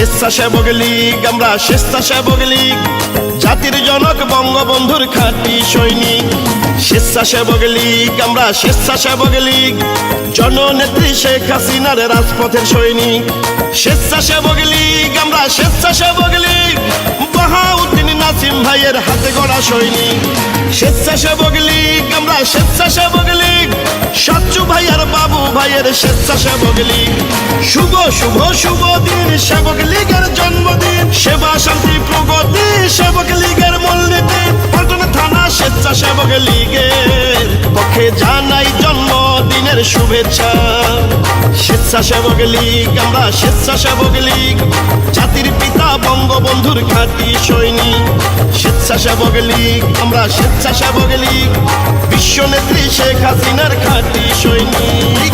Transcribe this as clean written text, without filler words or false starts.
স্বেচ্ছাসেবক লীগ, আমরা স্বেচ্ছাসেবক লীগ, জাতির জনক বঙ্গবন্ধুর খাঁটি সৈনিক। স্বেচ্ছাসেবক লীগ, আমরা স্বেচ্ছাসেবক লীগ, জননেত্রী শেখ হাসিনার রাজপথের সৈনিক। স্বেচ্ছাসেবক লীগ, আমরা স্বেচ্ছাসেবক লীগ, বাহাউদ্দিন নাসিম ভাইয়ের হাতে গড়া সৈনিক। স্বেচ্ছাসেবক লীগ, আমরা স্বেচ্ছাসেবক লীগ, সাচ্চু ভাইয়ার বাবু ভাইয়ের স্বেচ্ছাসেবক লীগ। শুভ শুভ শুভ দিন, সেবক লীগের জন্মদিন, সেবা শান্তি প্রগতি সেবক লীগের মূলনীতি। পল্টন থানা স্বেচ্ছাসেবক লীগের পক্ষে জানাই জন্মদিনের শুভেচ্ছা। স্বেচ্ছাসেবক লীগ, আমরা স্বেচ্ছাসেবক লীগ, জাতির পিতা বঙ্গবন্ধুর খাঁটি সৈনিক। স্বেচ্ছাসেবক লীগ, আমরা স্বেচ্ছাসেবক লীগ, বিশ্বনেত্রী শেখ হাসিনার খাঁটি সৈনিক।